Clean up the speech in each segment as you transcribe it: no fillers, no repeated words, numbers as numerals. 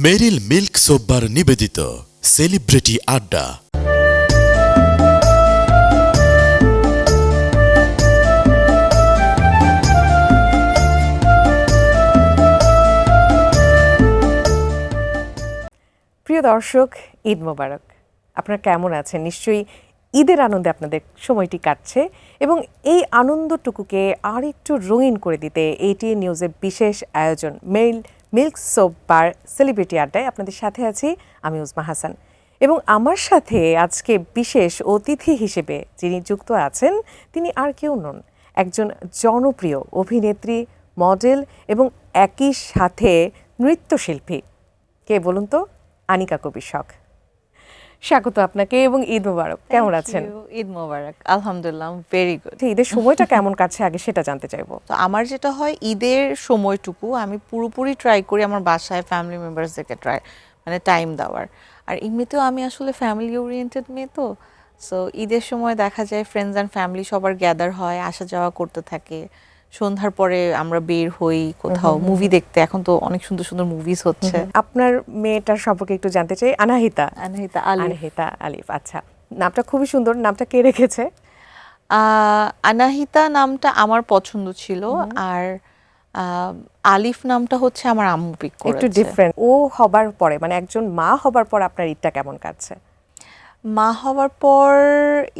মেরিল milk সোপবার নিবেদিত celebrity আড্ডা। প্রিয় দর্শক, ঈদ মোবারক। আপনারা কেমন আছেন? নিশ্চয়ই ঈদের আনন্দে আপনাদের সময়টি কাটছে এবং এই আনন্দটুকুকে আর একটু রঙিন করে দিতে এটিএন নিউজের বিশেষ আয়োজন মেরিল মিল্ক সোপ বার সেলিব্রিটি আড্ডায় আপনাদের সাথে আছি আমি উজমা হাসান। এবং আমার সাথে আজকে বিশেষ অতিথি হিসেবে যিনি যুক্ত আছেন তিনি আর কেউ নন, একজন জনপ্রিয় অভিনেত্রী, মডেল এবং একই সাথে নৃত্যশিল্পী। কে বলুন তো? আনিকা কবির শখ। স্বাগত আপনাকে এবং ঈদ মোবারক। কেমন আছেন? ঈদ মোবারক, আলহামদুলিল্লাহ, ভেরি গুড। ঈদের সময়টা কেমন কাটছে আগে সেটা জানতে চাইবো। তো আমার যেটা হয়, ঈদের সময়টুকু আমি পুরোপুরি ট্রাই করি আমার বাসায় ফ্যামিলি মেম্বারসদেরকে টাইম দেওয়ার। আর এমনিতেও আমি আসলে ফ্যামিলি ওরিয়েন্টেড মেয়ে, তো সো ঈদের সময় দেখা যায় ফ্রেন্ডস অ্যান্ড ফ্যামিলি সবার গ্যাদার হয়, আসা যাওয়া করতে থাকে। সন্ধ্যার পরে আমরা বের হই কোথাও মুভি দেখতে। এখন তো অনেক সুন্দর সুন্দর মুভিজ হচ্ছে। আপনার মেয়েটার সম্পর্কে একটু জানতে চাই। আনাহিতা আলিফ। আলিফ, আচ্ছা, নামটা খুবই সুন্দর। নামটা কে রেখেছে? আনাহিতা নামটা আমার পছন্দ ছিল, আর আলিফ নামটা হচ্ছে আমার আম্মু পিক করেছে। একটু ডিফারেন্ট। ও হবার পরে, মানে একজন মা হবার পর আপনার ঈদটা কেমন কাটছে? মা হওয়ার পর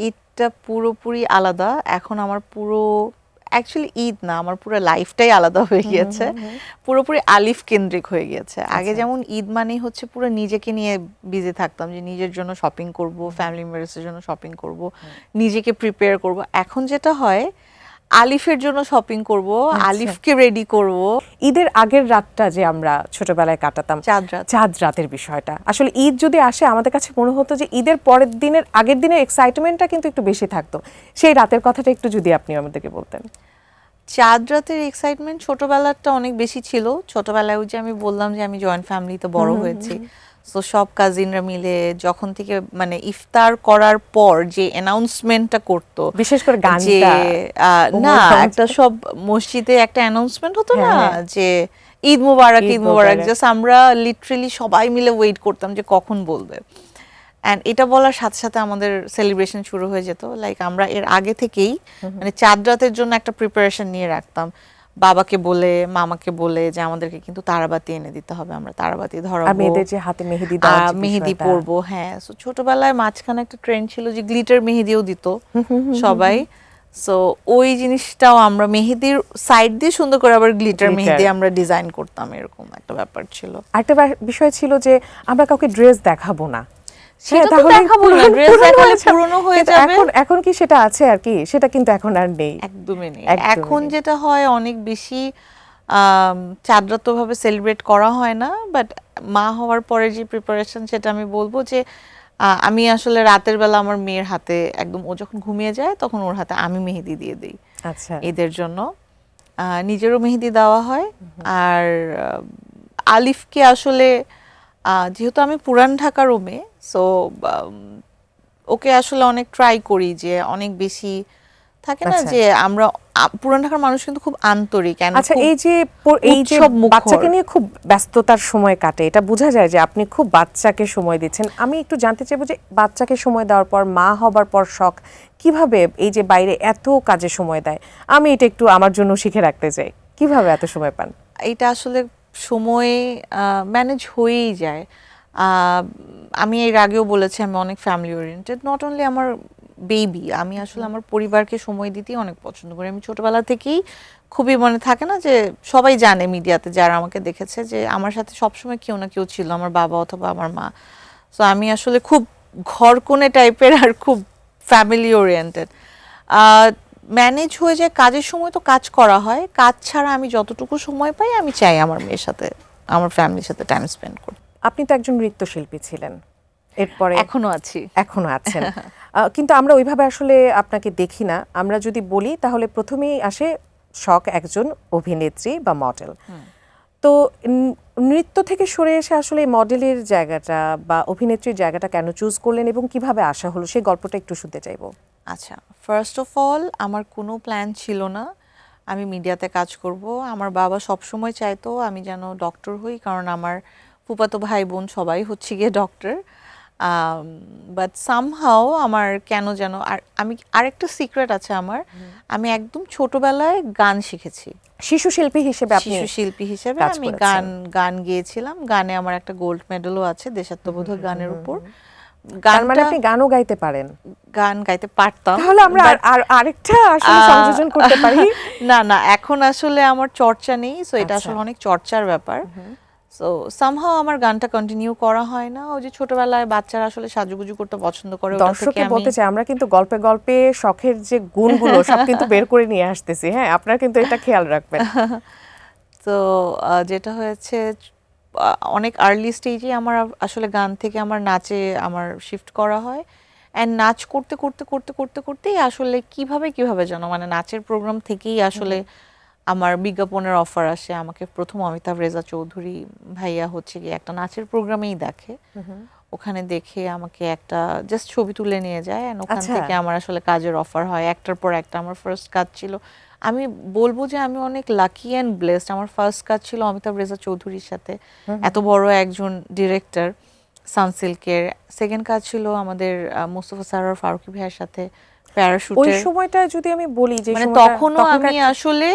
ঈদটা পুরোপুরি আলাদা। এখন আমার পুরো অ্যাকচুয়ালি ঈদ না, আমার পুরো লাইফটাই আলাদা হয়ে গিয়েছে। পুরোপুরি আলিফ কেন্দ্রিক হয়ে গিয়েছে। আগে যেমন ঈদ মানেই হচ্ছে পুরো নিজেকে নিয়ে বিজি থাকতাম, যে নিজের জন্য শপিং করব, ফ্যামিলি মেম্বার্সের জন্য শপিং করব, নিজেকে প্রিপেয়ার করব। এখন যেটা হয়, আলিফের জন্য শপিং করব, আলিফকে রেডি করব। ঈদের আগের রাতটা যে আমরা ছোটবেলায় কাটাতাম, চাঁদ রাতের বিষয়টা, আসলে ঈদ যদি আসে আমাদের কাছে মনে হতো যে ঈদের পরের দিনের আগের দিনের এক্সাইটমেন্টটা কিন্তু একটু বেশি থাকতো। সেই রাতের কথাটা একটু যদি আপনি আমাদেরকে বলতেন। চাঁদ রাতের এক্সাইটমেন্ট ছোটবেলাটা অনেক বেশি ছিল। ছোটবেলায় ওই যে আমি বললাম যে আমি জয়েন্ট ফ্যামিলিতে বড় হয়েছি, তো সব কাজিনরা মিলে যখন থেকে ইফতার করার পর যে অ্যানাউন্সমেন্টটা করতো, বিশেষ করে যে না একটা সব মসজিদে একটা অ্যানাউন্সমেন্ট হতো না, যে ঈদ মুবারক, ঈদ মুবারক। জাস্ট আমরা লিটারেলি সবাই মিলে ওয়েট করতাম যে কখন বলবে। অ্যান্ড এটা বলার সাথে সাথে আমাদের সেলিব্রেশন শুরু হয়ে যেত। লাইক আমরা এর আগে থেকেই চাঁদ রাতের জন্য একটা প্রিপারেশন নিয়ে রাখতাম, বাবাকে বলে মামাকে বলে যে আমাদেরকে কিন্তু তারাবাতি এনে দিতে হবে, আমরা তারাবাতি ধরাবো, মেয়েদের যে হাতে মেহেদি পরবো। হ্যাঁ, সো ছোটবেলায় মাঝখানে একটা ট্রেন্ড ছিল যে গ্লিটার মেহেদিও দিত সবাই। সো ওই জিনিসটাও আমরা মেহেদির সাইড দিয়ে সুন্দর করে আবার গ্লিটার মেহেদি আমরা ডিজাইন করতাম, এরকম একটা ব্যাপার ছিল। একটা বিষয় ছিল যে আমরা কাউকে ড্রেস দেখাবো না, এখন কি সেটা আছে আর কি? সেটা কিন্তু এখন আর নেই, একদমই নেই। এখন যেটা হয়, অনেক বেশি চাঁদ রাত ভাবে সেলিব্রেট করা হয় না, বাট মা হওয়ার পরে যে প্রিপারেশন, সেটা আমি বলবো যে আমি আসলে রাতের বেলা আমার মেয়ের হাতে একদম, ও যখন ঘুমিয়ে যায় তখন ওর হাতে আমি মেহেদি দিয়ে দিই। আচ্ছা, ঈদের জন্য নিজেরও মেহেদি দেওয়া হয়। আর আলিফকে আসলে যেহেতু আমি পুরান ঢাকার মেয়ে, সো ওকে আসলে অনেক ট্রাই করি যে অনেক বেশি থাকে না যে আমরা পুরান ঢাকার মানুষ কিন্তু খুব আন্তরিক। আচ্ছা, এই যে বাচ্চাকে নিয়ে খুব ব্যস্ততার সময় কাটে, এটা বোঝা যায় যে আপনি খুব বাচ্চাকে সময় দিচ্ছেন। আমি একটু জানতে চাইবো যে বাচ্চাকে সময় দেওয়ার পর, মা হবার পর শখ কিভাবে এই যে বাইরে এত কাজে সময় দেয়, আমি এটা একটু আমার জন্য শিখে রাখতে চাই। কিভাবে এত সময় পান? এটা আসলে সময় ম্যানেজ হয়েই যায়। আমি এর আগেও বলেছি আমি অনেক ফ্যামিলি ওরিয়েন্টেড। নট অনলি আমার বেবি, আমি আসলে আমার পরিবারকে সময় দিতেই অনেক পছন্দ করি। আমি ছোটবেলা থেকেই খুবই মনে থাকে না যে সবাই জানে মিডিয়াতে যারা আমাকে দেখেছে যে আমার সাথে সবসময় কেউ না কেউ ছিল, আমার বাবা অথবা আমার মা। সো আমি আসলে খুব ঘরকোণে টাইপের আর খুব ফ্যামিলি ওরিয়েন্টেড। ম্যানেজ হয়ে যায়, কাজের সময় তো কাজ করা হয়, কাজ ছাড়া আমি যতটুকু সময় পাই আমি চাই আমার মেয়ের সাথে, আমার ফ্যামিলির সাথে টাইম স্পেন্ড করতে। আপনি তো একজন নৃত্যশিল্পী ছিলেন, এরপরে এখনো আছেন কিন্তু আমরা ওইভাবে আসলে আপনাকে দেখি না। আমরা যদি বলি তাহলে প্রথমেই আসে শখ একজন অভিনেত্রী বা মডেল। তো নৃত্য থেকে সরে এসে আসলে মডেলের জায়গাটা বা অভিনেত্রীর জায়গাটা কেন চুজ করলেন এবং কিভাবে আসা হলো, সেই গল্পটা একটু শুনতে চাইবো। আচ্ছা, ফার্স্ট অফ অল আমার কোনো প্ল্যান ছিল না আমি মিডিয়াতে কাজ করব। আমার বাবা সবসময় চাইতো আমি যেন ডক্টর হই, কারণ আমার ফুফাতো ভাই বোন সবাই হচ্ছে গিয়ে ডক্টর। বাট সামহাও আমার কেন যেন, আর আমি আরেকটা সিক্রেট আছে আমার, আমি একদম ছোটবেলায় গান শিখেছি। শিশু শিল্পী হিসেবে আপনি শিশু শিল্পী হিসেবে কাজ আমি করেছেন। গান গেয়েছিলাম। গানে আমার একটা গোল্ড মেডেলও আছে দেশাত্মবোধক গানের উপর। তার মানে গানটা আপনি গানও গাইতে পারেন। গান গাইতে পারতাম, তাহলে আমরা আর আরেকটা আসলে সংযোজন করতে পারি। না না, এখন আসলে আমার চর্চা নেই, সো এটা আচ্ছা। আসলে অনেক চর্চার ব্যাপার। সো সামহাও আমার গানটা কন্টিনিউ করা হয় না। ওই যে ছোটবেলায় বাচ্চারা আসলে সাজুগুজু করতে পছন্দ করে, ওটা থেকে দর্শককে আমি বলতে চাই আমরা কিন্তু গল্পে গল্পে শখের যে গুণগুলো সব কিন্তু বের করে নিয়ে আসতেছি। হ্যাঁ, আপনারা কিন্তু এটা খেয়াল রাখবেন। তো যেটা হয়েছে অনেক আর্লি স্টেজে আমার আসলে গান থেকে আমার নাচে আমার শিফট করা হয়। অ্যান্ড নাচ করতে করতে করতে করতে করতেই আসলে কিভাবে জানো, মানে নাচের প্রোগ্রাম থেকেই আসলে আমার বিজ্ঞাপনের অফার আসে। আমাকে প্রথম অমিতাভ রেজা চৌধুরী ভাইয়া হচ্ছে গিয়ে একটা নাচের প্রোগ্রামেই দেখে। ওখানে দেখে আমাকে একটা জাস্ট ছবি তুলে নিয়ে যায়, অ্যান্ড ওখান আচ্ছা। থেকে আমার আসলে কাজের অফার হয় একটার পর একটা। আমার ফার্স্ট কাজ ছিল, আমি বলবো যে আমি অনেক লাকি অ্যান্ড ব্লেসড, আমার ফার্স্ট কাজ ছিল অমিতাভ রেজা চৌধুরীর সাথে, এত বড় একজন ডিরেক্টর সানসিল্কের। সেকেন্ড কাজ ছিল আমাদের মোস্তফা সরোয়ার ফারুকী ভাইয়ের সাথে ওই প্যারাশুটের। সময়টা যদি আমি বলি যে মানে সময়টা তখনও আমি আসলে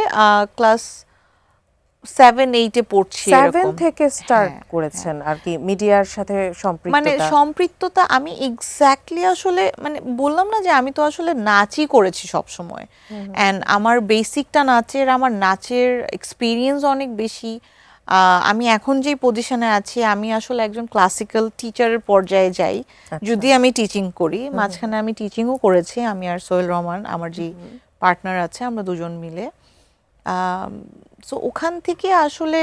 ক্লাস 7-8-এ পড়ছি 7 এরকম। থেকে স্টার্ট হ্যাঁ, করেছেন আর কি মিডিয়ার সাথে মানে সম্পৃক্ততা। সম্পৃক্ততা আমি এক্স্যাক্টলি আসলে মানে বললাম না যে আমি তো আসলে নাচই করেছি সব সময়, অ্যান্ড আমার বেসিকটা নাচের, আমার নাচের এক্সপিরিয়েন্স অনেক বেশি। আমি এখন যেই পজিশনে আছি আমি আসলে একজন ক্লাসিক্যাল টিচারের পর্যায়ে যাই, যদি আমি টিচিং করি। মাঝখানে আমি টিচিংও করেছি, আমি আর সোহেল রহমান আমার যে পার্টনার আছে, আমরা দুজন মিলে। সো ওখান থেকে আসলে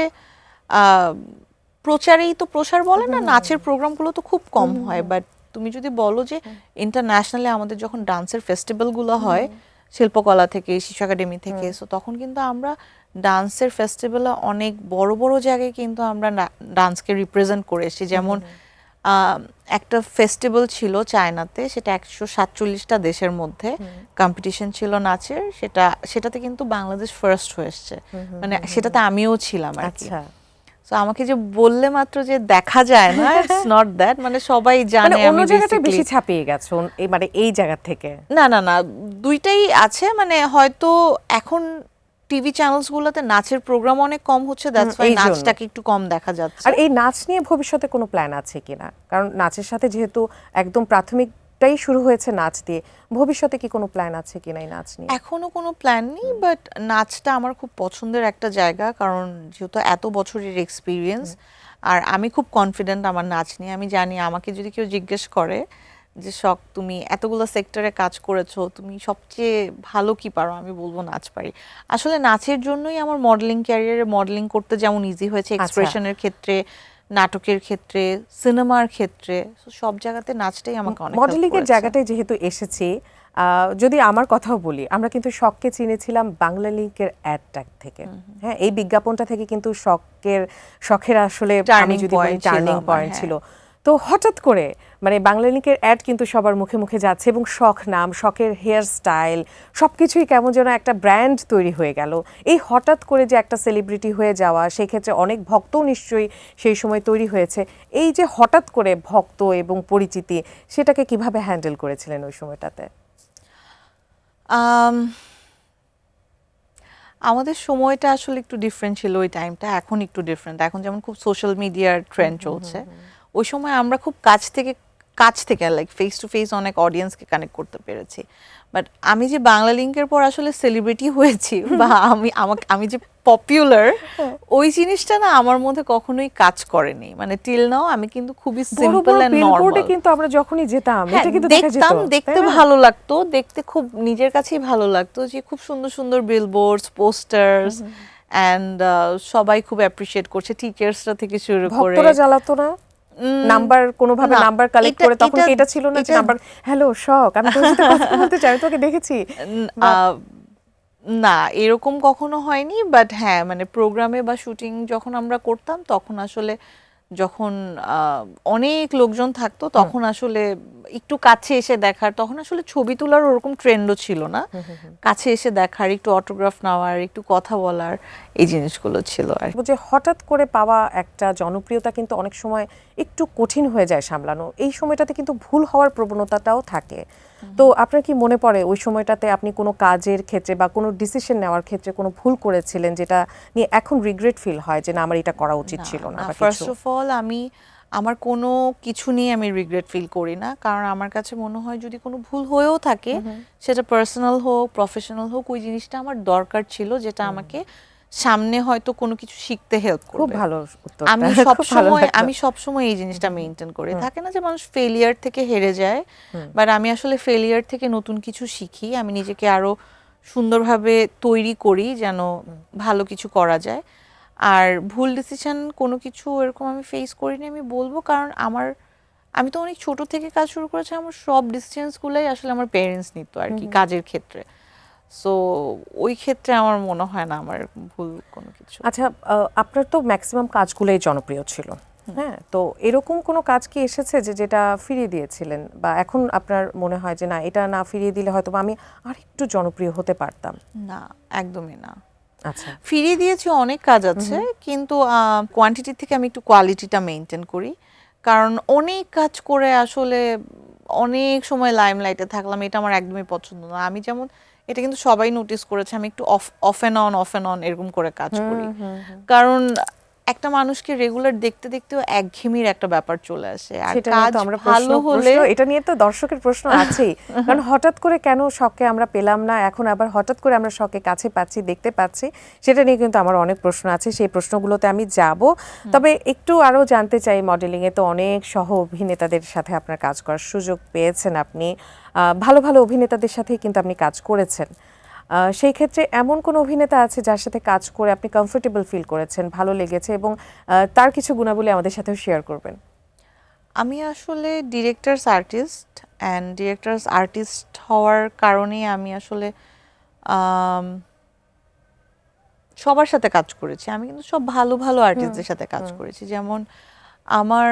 প্রচারেই তো প্রসার বলে না, নাচের প্রোগ্রামগুলো তো খুব কম হয়। বাট তুমি যদি বলো যে ইন্টারন্যাশনালি আমাদের যখন ডান্সের ফেস্টিভ্যালগুলো হয় শিল্পকলা থেকে, শিশু একাডেমি থেকে, সো তখন কিন্তু আমরা ডান্সের ফেস্টিভ্যালে অনেক বড় বড় জায়গায় কিন্তু আমরা ডান্সকে রিপ্রেজেন্ট করে এসেছি। যেমন একটা ফেস্টিভ্যাল ছিল চায়নাতে, সেটা 147টা দেশের মধ্যে কম্পিটিশন ছিল নাচের, সেটাতে কিন্তু বাংলাদেশ ফার্স্ট হয়ে এসছে, মানে সেটাতে আমিও ছিলাম আর কি। আচ্ছা, সো আমাকে যে বললে মাত্র যে দেখা যায় না, ইটস নট দ্যাট, মানে সবাই মানে জানে অন্য আমি জায়গাতে বেশি বেসিক্যালি ছাপিয়ে গেছে মানে এই জায়গা থেকে। না না না, দুইটাই আছে। মানে হয়তো এখন টিভি চ্যানেলস গুলোতে নাচের প্রোগ্রাম অনেক কম হচ্ছে, দ্যাটস ওয়াই এই জন্য। নাচটাকে একটু কম দেখা যাচ্ছে। আর এই নাচ নিয়ে ভবিষ্যতে কোনো প্ল্যান আছে কিনা? কারণ নাচের সাথে যেহেতু একদম প্রাথমিকটাই শুরু হয়েছে নাচ দিয়ে, ভবিষ্যতে কি কোনো প্ল্যান আছে কিনা এই নাচ নিয়ে? এখনো কোনো প্ল্যান নেই, বাট নাচটা আমার খুব পছন্দের একটা জায়গা, কারণ যেহেতু এত বছরের এক্সপিরিয়েন্স, আর আমি খুব কনফিডেন্ট আমার নাচ নিয়ে। আমি জানি আমাকে যদি কেউ জিজ্ঞেস করে যে শখ তুমি এতগুলো সেক্টরে কাজ করেছো, তুমি সবচেয়ে ভালো কি পারো, আমি বলবো নাচ পারি। আসলে নাচের জন্যই আমার মডেলিং ক্যারিয়ারে মডেলিং করতে যেমন ইজি হয়েছে, এক্সপ্রেশনের ক্ষেত্রে, নাটকের ক্ষেত্রে, সিনেমার ক্ষেত্রে, সব জায়গাতে নাচটাই আমাকে অনেক মডেলিং এর জায়গাটায় যেহেতু এসেছি, যদি আমার কথাও বলি, আমরা কিন্তু শখকে চিনেছিলাম বাংলা লিংকের অ্যাড ট্যাগ থেকে। হ্যাঁ, এই বিজ্ঞাপনটা থেকে কিন্তু শখের আসলে আমি Turning যদি বলি point ছিল টার্নিং আমার, পয়েন্ট হ্যাঁ। ছিল। তো হঠাৎ করে মানে বাংলা লিংকের অ্যাড কিন্তু সবার মুখে মুখে যাচ্ছে, এবং শখ নাম, শখের হেয়ার স্টাইল সবকিছুই কেমন যেন একটা ব্র্যান্ড তৈরি হয়ে গেল। এই হঠাৎ করে যে একটা সেলিব্রিটি হয়ে যাওয়া, সেক্ষেত্রে অনেক ভক্তও নিশ্চয়ই সেই সময় তৈরি হয়েছে। এই যে হঠাৎ করে ভক্ত এবং পরিচিতি, সেটাকে কিভাবে হ্যান্ডেল করেছিলেন ওই সময়টাতে? আমাদের সময়টা আসলে একটু ডিফারেন্ট ছিল ওই টাইমটা, এখন একটু ডিফারেন্ট। এখন যেমন খুব সোশ্যাল মিডিয়ার ট্রেন্ড চলছে, ওই সময় আমরা খুব কাছ থেকে লাইক ফেস টু ফেস অনেক অডিয়েন্সকে কানেক্ট করতে পেরেছি। বাট আমি যে বাংলা লিংকের পর আসলে সেলিব্রিটি হয়েছি বা আমি যে পপুলার, ওই জিনিসটা না আমার মধ্যে কখনোই কাজ করেনি। মানে টিল নাও আমি কিন্তু খুবই সিম্পল এন্ড বিলবোর্ডে নরমাল। কিন্তু আমরা যখনই যেতাম এটা কিন্তু দেখা যেত, দেখতাম, দেখতে তাই না? ভালো লাগতো, দেখতে খুব নিজের কাছেই ভালো লাগতো যে খুব সুন্দর সুন্দর বিলবোর্ডস, পোস্টার্স, অ্যান্ড সবাই খুব অ্যাপ্রিশিয়েট করছে, টিচার্সরা থেকে শুরু করে। ভক্তরা জ্বালাতো না? নাম্বার কোনোভাবে না, নাম্বার কালেক্ট করে, তখন কি এটা ছিল না যে এটা- নাম্বার, হ্যালো শখ, আমি তোর সাথে কথা বলতে চাই, আমি তোকে দেখেছি? না, এরকম কখনো হয়নি। বাট হ্যাঁ, মানে প্রোগ্রামে বা শুটিং যখন আমরা করতাম তখন আসলে যখন অনেক লোকজন থাকতো তখন আসলে একটু কাছে এসে দেখার, তখন আসলে ছবি তোলার ওরকম ট্রেন্ডও ছিল না, কাছে এসে দেখার, একটু অটোগ্রাফ নেওয়ার, একটু কথা বলার, এই জিনিসগুলো ছিল আর কি। যে হঠাৎ করে পাওয়া একটা জনপ্রিয়তা কিন্তু অনেক সময় একটু কঠিন হয়ে যায় সামলানো, এই সময়টাতে কিন্তু ভুল হওয়ার প্রবণতাটাও থাকে। তো আপনার কি মনে পড়ে ওই সময়টাতে আপনি কোনো কাজের ক্ষেত্রে বা কোনো ডিসিশন নেওয়ার ক্ষেত্রে কোনো ভুল করেছিলেন যেটা নিয়ে এখন রিগ্রেট ফিল হয় যে না আমার এটা করা উচিত ছিল না বা ফার্স্ট কিছু? অফ অল আমার কোনো কিছু নিয়ে আমি রিগ্রেট ফিল করি না, কারণ আমার কাছে মনে হয় যদি কোনো ভুল হয়েও থাকে সেটা পার্সোনাল হোক প্রফেশনাল হোক, ওই জিনিসটা আমার দরকার ছিল, যেটা আমাকে সামনে হয়তো কোনো কিছু শিখতে হেল্প খুব করবে। ভালো উত্তর। আমি সবসময় এই জিনিসটা মেনটেন করি। থাকে না যে মানুষ ফেলিয়ার থেকে হেরে যায়, বাট আমি আসলে ফেলিয়ার থেকে নতুন কিছু শিখি, আমি নিজেকে আরো সুন্দরভাবে তৈরি করি যেন ভালো কিছু করা যায়। আর ভুল ডিসিশন কোনো কিছু এরকম আমি ফেস করিনি আমি বলবো, কারণ আমি তো অনেক ছোট থেকে কাজ শুরু করেছি, আমার সব ডিসিশনসগুলোই আসলে আমার পেরেন্টস নিত আর কি কাজের ক্ষেত্রে। সো ওই ক্ষেত্রে আমার মনে হয় না আমার ভুল কোনো কিছু। আচ্ছা, আপনার তো ম্যাক্সিমাম কাজগুলোই জনপ্রিয় ছিল, হ্যাঁ, তো এরকম কোনো কাজ কি এসেছে যে যেটা ফিরিয়ে দিয়েছিলেন বা এখন আপনার মনে হয় যে না এটা না ফিরিয়ে দিলে হয়তো বা আমি আরেকটু জনপ্রিয় হতে পারতাম? না, একদমই না। আচ্ছা, ফিরিয়ে দিয়েছি অনেক কাজ আছে, কিন্তু কোয়ান্টিটি থেকে আমি একটু কোয়ালিটিটা মেনটেন করি, কারণ অনেক কাজ করে আসলে অনেক সময় লাইমলাইটে থাকলাম, এটা আমার একদমই পছন্দ না। আমি যেমন, এটা কিন্তু সবাই নোটিস করেছে, আমি একটু অফ অ্যান্ড অন এরকম করে কাজ করি, কারণ একটা মানুষকে রেগুলার দেখতে দেখতেও একঘেয়েমির একটা ব্যাপার চলে আসে। আর সেটা নিয়ে কাজ তো আমরা ভালো হলে এটা নিয়ে তো দর্শকের প্রশ্ন আছেই, কারণ হঠাৎ করে কেন শখকে আমরা পেলাম না, এখন আবার হঠাৎ করে আমরা শখকে কাছে পাচ্ছি, দেখতে পাচ্ছি, সেটা নিয়ে কিন্তু আমার অনেক প্রশ্ন আছে, সেই প্রশ্নগুলোতে আমি যাব। তবে একটু আরো জানতে চাই, মডেলিং এ তো অনেক সহ অভিনেতাদের সাথে আপনার কাজ করার সুযোগ পেয়েছেন, আপনি ভালো ভালো অভিনেতাদের সাথেই কিন্তু আপনি কাজ করেছেন। সেই ক্ষেত্রে এমন কোন অভিনেতা আছে যার সাথে কাজ করে আপনি কমফোর্টেবল ফিল করেছেন, ভালো লেগেছে, এবং তার কিছু গুণাবলী আমাদের সাথেও শেয়ার করবেন? আমি আসলে ডিরেক্টরস আর্টিস্ট হওয়ার কারণে আমি আসলে সবার সাথে কাজ করেছি। আমি কিন্তু সব ভালো ভালো আর্টিস্টদের সাথে কাজ করেছি। যেমন আমার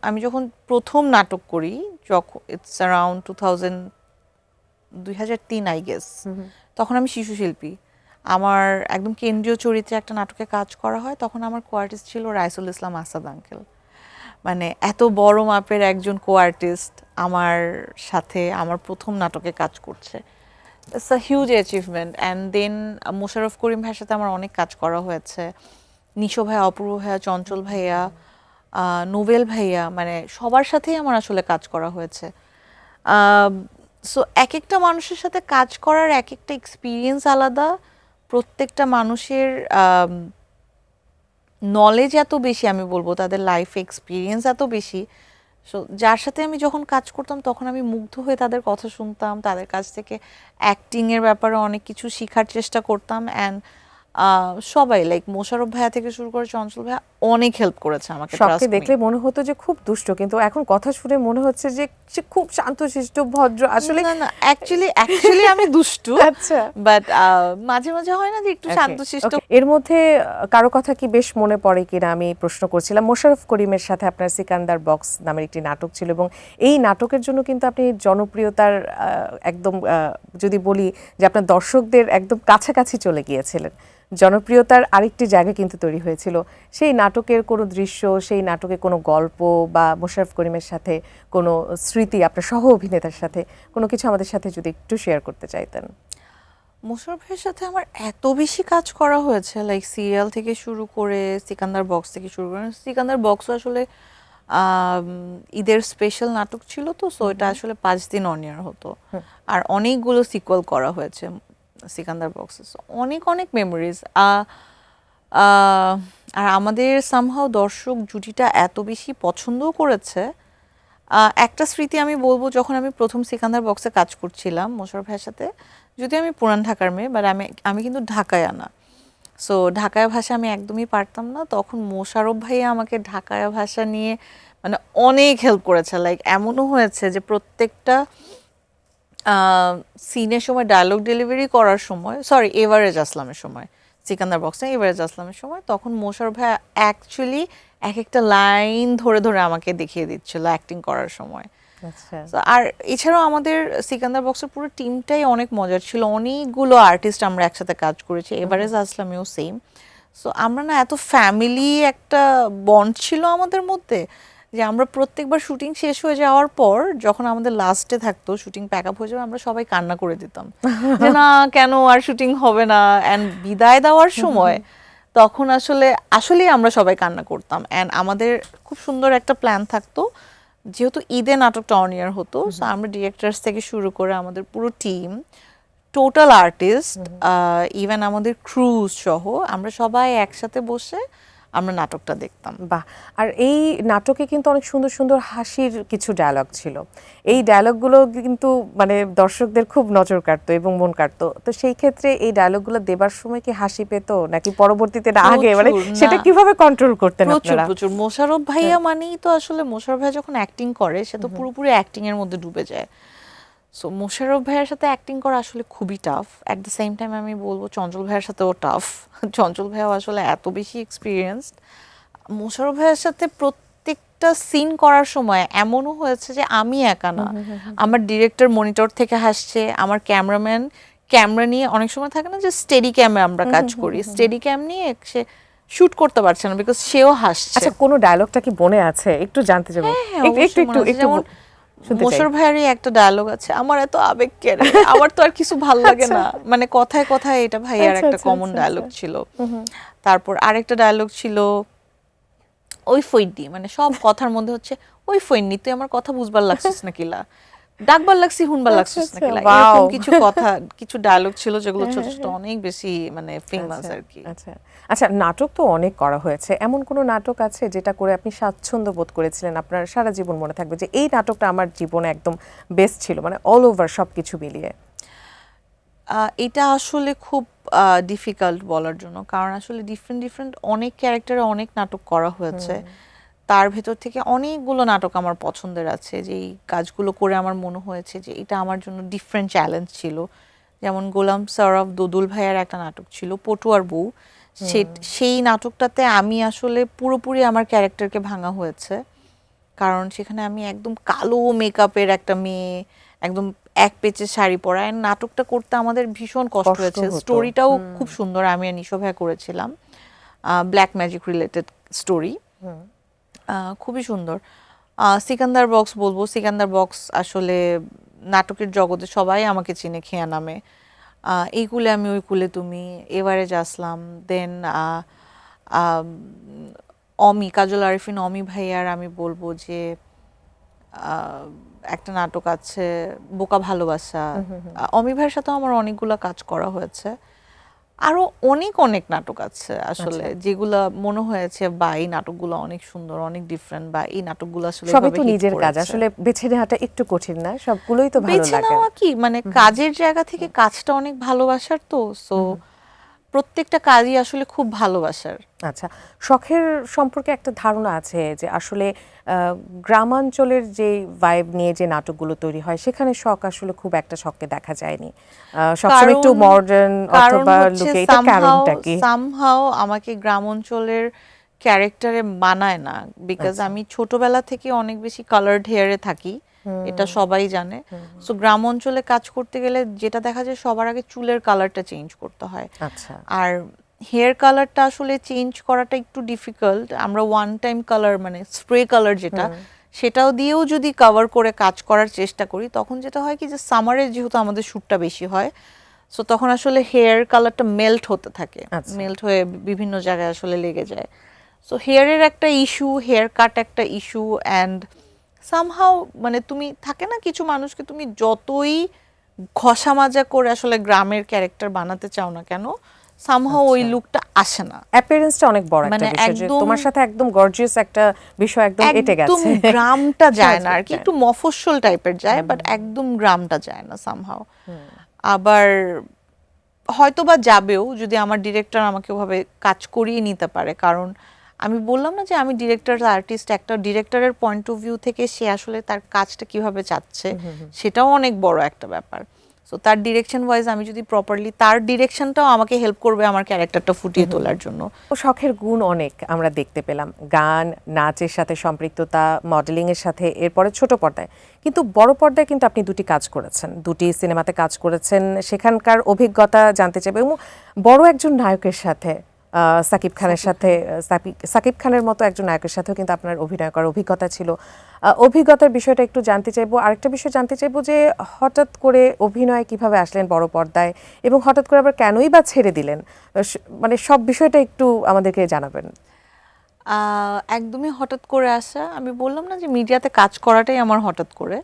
আমি যখন প্রথম নাটক করি, যখন ইটস অ্যারাউন্ড 2003 আই গেস, তখন আমি শিশু শিল্পী। আমার একদম কেন্দ্রীয় চরিত্রে একটা নাটকে কাজ করা হয়, তখন আমার কো আর্টিস্ট ছিল রাইসুল ইসলাম আসাদ আঙ্কেল। মানে এত বড় মাপের একজন কো আর্টিস্ট আমার সাথে আমার প্রথম নাটকে কাজ করছে, it's a huge achievement. And then Mosharraf Karim ভাইয়ের সাথে আমার অনেক কাজ করা হয়েছে, নিশো ভাইয়া, অপূর্ব ভাইয়া, চঞ্চল ভাইয়া, নোবেল ভাইয়া, মানে সবার সাথেই আমার আসলে কাজ করা হয়েছে। সো এক একটা মানুষের সাথে কাজ করার এক একটা এক্সপিরিয়েন্স আলাদা, প্রত্যেকটা মানুষের নলেজ এত বেশি, আমি বলবো তাদের লাইফ এক্সপিরিয়েন্স এত বেশি। সো যার সাথে আমি যখন কাজ করতাম তখন আমি মুগ্ধ হয়ে তাদের কথা শুনতাম, তাদের কাছ থেকে অ্যাক্টিংয়ের ব্যাপারে অনেক কিছু শেখার চেষ্টা করতাম। অ্যান্ড সবাই লাইক মোশাররফ ভাইয়া থেকে শুরু করে চঞ্চল ভাইয়া অনেক হেল্প করেছে আমাকে। শখকে দেখলে মনে হতো যে খুব দুষ্ট, কিন্তু এখন কথা শুনে মনে হচ্ছে যে সে খুব শান্তশিষ্ট ভদ্র। আসলে না, অ্যাকচুয়ালি আমি দুষ্টু, আচ্ছা, বাট মাঝে মাঝে হয় না যে একটু শান্তশিষ্ট। এর মধ্যে কারো কথা কি বেশ মনে পড়ে কিনা আমি প্রশ্ন করছিলাম। মোশাররফ করিমের সাথে আপনার সিকান্দার বক্স নামের একটি নাটক ছিল, এবং এই নাটকের জন্য কিন্তু আপনি জনপ্রিয়তার একদম যদি বলি যে আপনার দর্শকদের একদম কাছাকাছি চলে গিয়েছিলেন, জনপ্রিয়তার আরেকটি জায়গা কিন্তু তৈরি হয়েছিল। সেই নাটকের কোনো দৃশ্য, সেই নাটকে কোনো গল্প বা মোশাররফ করিমের সাথে কোনো স্মৃতি, আপনার সহ অভিনেতার সাথে কোনো কিছু আমাদের সাথে যদি একটু শেয়ার করতে চাইতেন। মোশাররফের সাথে আমার এত বেশি কাজ করা হয়েছে, লাইক সিরিয়াল থেকে শুরু করে সিকান্দার বক্স থেকে শুরু করে। সিকান্দার বক্সও আসলে ঈদের স্পেশাল নাটক ছিল, তো সো এটা আসলে 5 দিন অন এয়ার হতো, আর অনেকগুলো সিকুয়েল করা হয়েছে সিকান্দার বক্সে। অনেক অনেক মেমোরিজ। আর আমাদের সামহাও দর্শক জুটিটা এত বেশি পছন্দও করেছে। একটা স্মৃতি আমি বলবো, যখন আমি প্রথম সিকান্দার বক্সে কাজ করছিলাম মোশাররফ ভাইয়ের সাথে, যদি আমি পুরান ঢাকার মেয়ে, বাট আমি কিন্তু ঢাকায়া না, সো ঢাকায়া ভাষা আমি একদমই পারতাম না। তখন মোশাররফ ভাইয়া আমাকে ঢাকায়া ভাষা নিয়ে মানে অনেক হেল্প করেছে। লাইক এমনও হয়েছে যে প্রত্যেকটা সিনের সময়, ডায়লগ ডেলিভারি করার সময়, সরি এভারেজ আসলামের সময় সিকান্দার বক্সে এভারেজ আসলামের সময়, তখন মোশাররফ ভাই অ্যাকচুয়ালি এক একটা লাইন ধরে ধরে আমাকে দেখিয়ে দিচ্ছিল অ্যাক্টিং করার সময়। আচ্ছা So, আর এছাড়াও আমাদের সিকান্দার বক্সের পুরো টিমটাই অনেক মজার ছিল, অনেকগুলো আর্টিস্ট আমরা একসাথে কাজ করেছি, এভারেজ আসলামেও সেম। সো আমরা না এত ফ্যামিলি একটা বন্ড ছিল আমাদের মধ্যে যে আমরা প্রত্যেকবার শুটিং শেষ হয়ে যাওয়ার পর যখন আমাদের লাস্টে থাকতো শুটিং প্যাক আপ হয়ে যাবে, আমরা সবাই কান্না করে দিতাম যে না কেন আর শুটিং হবে না। অ্যান্ড বিদায় দেওয়ার সময় তখন আসলেই আমরা সবাই কান্না করতাম। অ্যান্ড আমাদের খুব সুন্দর একটা প্ল্যান থাকতো, যেহেতু ঈদে নাটকটা অন ইয়ার হতো, সো আমরা ডিরেক্টরস থেকে শুরু করে আমাদের পুরো টিম, টোটাল আর্টিস্ট, ইভেন আমাদের ক্রুজ সহ আমরা সবাই একসাথে বসে আমরা নাটকটা দেখতাম। বাহ। আর এই নাটকে কিন্তু অনেক সুন্দর সুন্দর হাসির কিছু ডায়লগ ছিল, এই ডায়লগগুলো কিন্তু মানে দর্শকদের খুব নজর কাটতো এবং মন কাটতো। তো সেই ক্ষেত্রে এই ডায়লগগুলো দেবার সময় কি হাসি পেতো নাকি পরবর্তীতে না আগে, মানে সেটা কিভাবে কন্ট্রোল করতেন আপনারা? প্রচুর। মোশাররফ ভাইয়া মানেই তো আসলে মোশাররফ ভাই যখন অ্যাক্টিং করে সে তো পুরোপুরি অ্যাক্টিং এর মধ্যে ডুবে যায়। সো মোশাররফ ভাইয়ের সাথে অ্যাক্টিং করা আসলে খুবই tough. At the same time আমি বলবো চঞ্চল ভাইয়ের সাথেও টাফ। চঞ্চল ভাইয়াও আসলে এত বেশি এক্সপিরিয়েন্সড। মোশাররফ ভাইয়ের সাথে প্রত্যেকটা সিন করার সময় এমনও হয়েছে যে আমি একা না, আমার ডিরেক্টর মনিটর থেকে হাসছে, আমার ক্যামেরাম্যান ক্যামেরা নিয়ে, অনেক সময় থাকে না যে স্টেডি ক্যামে আমরা কাজ করি, স্টেডি ক্যাম নিয়ে সে শুট করতে পারছে না বিকজ সেও হাসছে। আচ্ছা কোন ডায়লগটা কি মনে আছে একটু জানতে চাইবো? একটু মোশাররফ ভাইয়েরই একটা ডায়লগ আছে, আমার এত আবেগ কেড়ে, আমার তো আর কিছু ভালো লাগে না, মানে কথায় কথায় এটা ভাইয়ার একটা কমন ডায়লগ ছিল। তারপর আরেকটা ডায়লগ ছিল ওই ফইন্নি, মানে সব কথার মধ্যে হচ্ছে ওই ফইন্নি তুই আমার কথা বুঝবার লাগছিস না কিলা, ডাকবার লাগছি হুনবার লাগছিস না কিলা, এরকম কিছু কথা, কিছু ডায়লগ ছিল যেগুলো ছোট ছোট অনেক বেশি মানে ফেমাস আর কি। আচ্ছা আচ্ছা, নাটক তো অনেক করা হয়েছে, এমন কোনো নাটক আছে যেটা করে আপনি স্বাচ্ছন্দ্য বোধ করেছিলেন, আপনার সারা জীবন মনে থাকবে যে এই নাটকটা আমার জীবনে একদম বেস্ট ছিল, মানে অল ওভার সবকিছু মিলিয়ে? এটা আসলে খুব ডিফিকাল্ট বলার জন্য, কারণ আসলে ডিফারেন্ট অনেক ক্যারেক্টারে অনেক নাটক করা হয়েছে, তার ভেতর থেকে অনেকগুলো নাটক আমার পছন্দের আছে, যে এই কাজগুলো করে আমার মনে হয়েছে যে এটা আমার জন্য ডিফারেন্ট চ্যালেঞ্জ ছিল। যেমন গোলাম সরফ দোদুল ভাইয়ার একটা নাটক ছিল পটুয়ার বউ, সেই নাটকটাতে আমি আসলে পুরোপুরি আমার ক্যারেক্টারকে ভাঙা হয়েছে, কারণ সেখানে আমি একদম কালো মেকআপের একটা মেয়ে, একদম এক পেচের শাড়ি পরা, নাটকটা করতে আমাদের ভীষণ কষ্ট হয়েছে। স্টোরিটাও খুব সুন্দর, আমি আর নিশো ভাইয়া করেছিলাম, ব্ল্যাক ম্যাজিক রিলেটেড স্টোরি, খুবই সুন্দর। সিকান্দার বক্স বলবো, সিকান্দার বক্স আসলে নাটকের জগতে সবাই আমাকে চিনে খেয়া নামে, এই কুলে আমি ওই কুলে তুমি, এভারেজ আসলাম, দেন অমি, কাজল আরিফিন অমি ভাইয়ার আমি বলবো যে একটা নাটক আছে বোকা ভালোবাসা, অমি ভাইয়ের সাথেও আমার অনেকগুলো কাজ করা হয়েছে। আরো অনেক অনেক নাটক আছে আসলে যেগুলা মনে হয়েছে বা এই নাটকগুলো অনেক সুন্দর, অনেক ডিফারেন্ট, বা এই নাটকগুলো আসলে সবই তো নিজের কাজ, আসলে বেছে নেওয়াটা একটু কঠিন না? সবগুলোই তো ভালো লাগে। বেছে নেওয়া কি, মানে কাজের জায়গা থেকে কাজটা অনেক ভালোবাসার, তো সো প্রত্যেকটা কাজই আসলে খুব ভালোবাসার। আচ্ছা, শখের সম্পর্কে একটা ধারণা আছে যে আসলে গ্রামাঞ্চলের যে ভাইব নিয়ে যে নাটকগুলো তৈরি হয় সেখানে শখ আসলে খুব একটা শখকে দেখা যায়নি, সবসময় একটু মডার্ন অথবা লুকে, এটা কারণটা কি? সামহাও আমাকে গ্রাম অঞ্চলের ক্যারেক্টারে মানায় না, বিকজ আমি ছোটবেলা থেকে অনেক বেশি কালারড হেয়ারে থাকি, এটা সবাই জানে। সো গ্রাম অঞ্চলে কাজ করতে গেলে যেটা দেখা যায় সবার আগে চুলের কালারটা চেঞ্জ করতে হয়, আচ্ছা, আর হেয়ার কালারটা আসলে চেঞ্জ করাটা একটু ডিফিকাল্ট। আমরা ওয়ান টাইম কালার মানে স্প্রে কালার যেটা, সেটাও দিয়েও যদি কভার করে কাজ করার চেষ্টা করি, তখন যেটা হয় কি যে সামারে যেহেতু আমাদের শ্যুটটা বেশি হয়, সো তখন আসলে হেয়ার কালারটা মেল্ট হতে থাকে, মেল্ট হয়ে বিভিন্ন জায়গায় আসলে লেগে যায়। সো হেয়ারের একটা ইস্যু, হেয়ার কাট একটা ইস্যু, অ্যান্ড সামহাও মানে তুমি থাকে না কিছু মানুষকে তুমি যতই ঘষা মাজা করে আসলে গ্রামের ক্যারেক্টার বানাতে চাও না কেন, সামহাও ওই লুকটা আসে না। অ্যাপিয়ারেন্সটা অনেক বড় একটা বিষয়, যে তোমার সাথে একদম গর্জিয়াস একটা বিষয় একদম এটে গেছে, একদম গ্রামটা যায় না আর কি, একটু মফস্বল টাইপের যায়, বাট একদম গ্রামটা যায় না সামহাও। আবার হয়তোবা যাবেও যদি আমার ডিরেক্টর আমাকে ওভাবে কাজ করিয়ে নিতে পারে, কারণ আমি বললাম না যে আমি ডিরেক্টর আর্টিস্ট, একটা ডিরেক্টরের পয়েন্ট অফ ভিউ থেকে সে আসলে তার কাজটা কিভাবে চাচ্ছে সেটাও অনেক বড় একটা ব্যাপার। সো তার ডিরেকশন ওয়াইজ আমি যদি প্রপারলি, তার ডিরেকশনটাও আমাকে হেল্প করবে আমার ক্যারেক্টারটা ফুটিয়ে তোলার জন্য। ও শখের গুণ অনেক আমরা দেখতে পেলাম, গান, নাচের সাথে সম্পৃক্ততা, মডেলিং এর সাথে, এরপরে ছোট পর্দায়, কিন্তু বড় পর্দায় কিন্তু আপনি দুটি কাজ করেছেন, দুটি সিনেমাতে কাজ করেছেন, সেখানকার অভিজ্ঞতা জানতে চাইবে। এবং বড় একজন নায়কের সাথে, সাকিব খানের সাথে, সাকিব খানের মতো একজন নায়কের সাথেও কিন্তু আপনার অভিনয় করার অভিজ্ঞতা ছিল। অভিজ্ঞতার বিষয়টা একটু জানতে চাইবো। আরেকটা বিষয় জানতে চাইবো যে হঠাৎ করে অভিনয় কিভাবে আসলেন বড় পর্দায়, এবং হঠাৎ করে আবার কেনই বা ছেড়ে দিলেন, মানে সব বিষয়টা একটু আমাদেরকে জানাবেন। একদমই হঠাৎ করে আসা, আমি বললাম না যে মিডিয়াতে কাজ করাটাই আমার হঠাৎ করে।